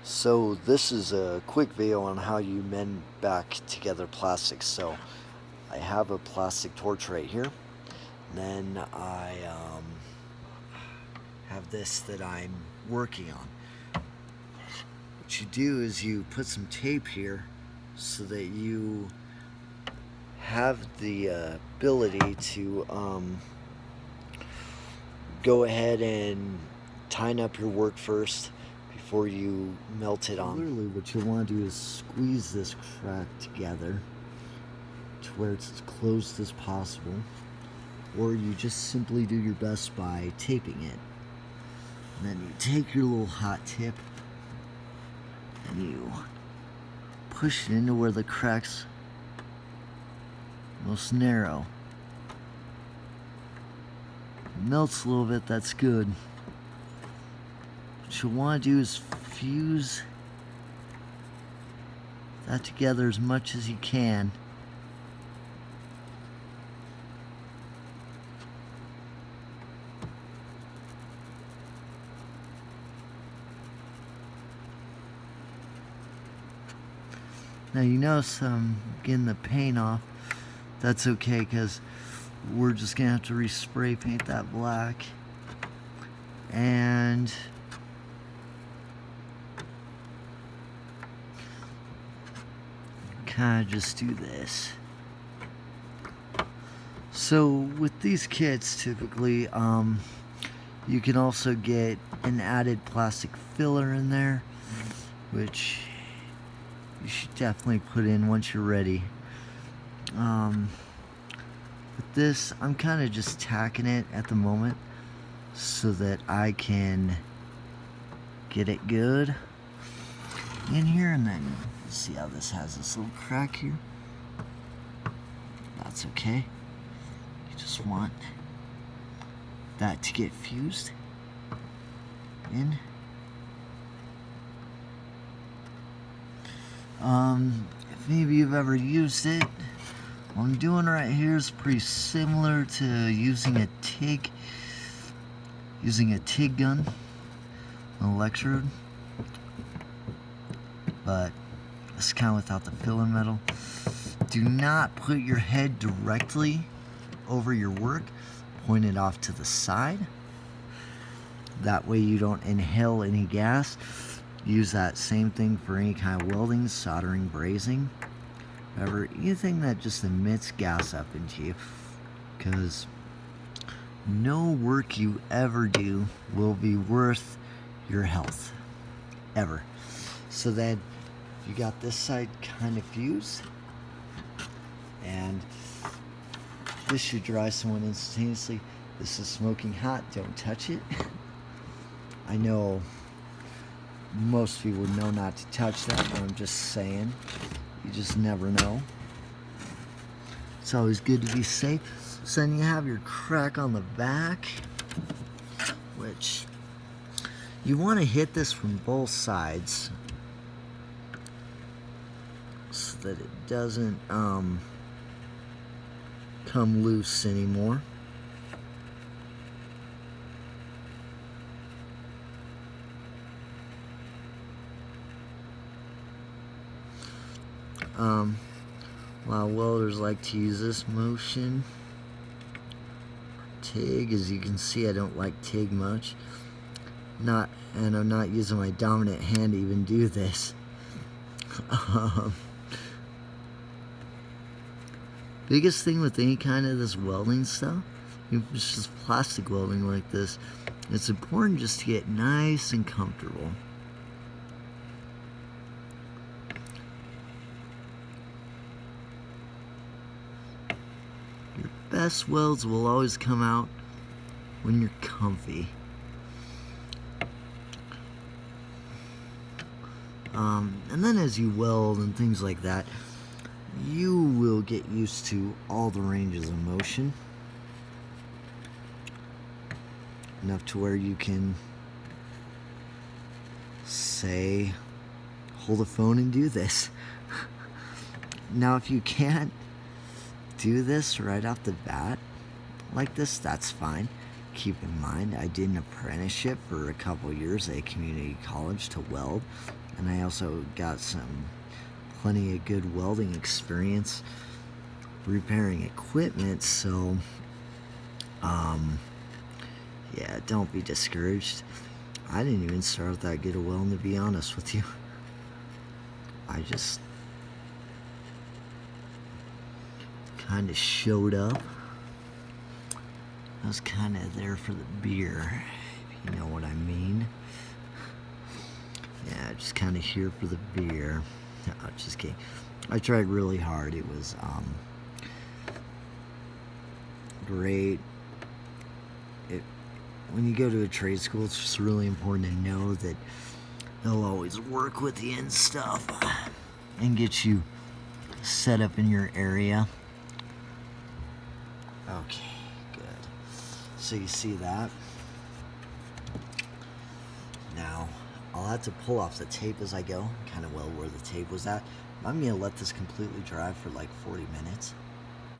So this is a quick video on how you mend back together plastics. So I have a plastic torch right here. And then I have this that I'm working on. What you do is you put some tape here so that you have the ability to go ahead and tighten up your work first before you melt it on. Literally what you want to do is squeeze this crack together to where it's as close as possible, or you just simply do your best by taping it. And then you take your little hot tip and you push it into where the crack's most narrow. It melts a little bit, that's good. What you want to do is fuse that together as much as you can. Now you notice I'm getting the paint off. That's okay, because we're just gonna have to respray paint that black. And kind of just do this. So with these kits, typically you can also get an added plastic filler in there, which you should definitely put in once you're ready. With this, I'm kind of just tacking it at the moment so that I can get it good in here. And then see how this has this little crack here? That's okay. You just want that to get fused in. If maybe you've ever used it, what I'm doing right here is pretty similar to using a TIG gun, an electrode, but it's kind of without the filler metal. Do not put your head directly over your work. Point it off to the side. That way you don't inhale any gas. Use that same thing for any kind of welding, soldering, brazing, whatever, anything that just emits gas up into you, because no work you ever do will be worth your health, ever. So then you got this side kind of fused, and this should dry somewhat instantaneously. This is smoking hot, don't touch it. I know most people know not to touch that, but I'm just saying, you just never know. It's always good to be safe. So then you have your crack on the back, which you want to hit this from both sides so that it doesn't come loose anymore. A lot of welders like to use this motion. TIG, as you can see, I don't like TIG much. And I'm not using my dominant hand to even do this. Biggest thing with any kind of this welding stuff, it's just plastic welding like this, it's important just to get nice and comfortable. Your best welds will always come out when you're comfy. And then as you weld and things like that, you will get used to all the ranges of motion, enough to where you can, say, hold a phone and do this. Now if you can't do this right off the bat like this, that's fine. Keep in mind, I did an apprenticeship for a couple years at a community college to weld. and I also got plenty of good welding experience repairing equipment, so yeah, don't be discouraged. I didn't even start that good of welding, to be honest with you. I just kind of showed up. I was kind of there for the beer, if you know what I mean. Yeah, just kind of here for the beer. No, just kidding. I tried really hard. It was great. When you go to a trade school, it's just really important to know that they'll always work with you and stuff and get you set up in your area. Okay, good. So you see that? Now, I'll have to pull off the tape as I go, kind of where the tape was at. I'm going to let this completely dry for like 40 minutes.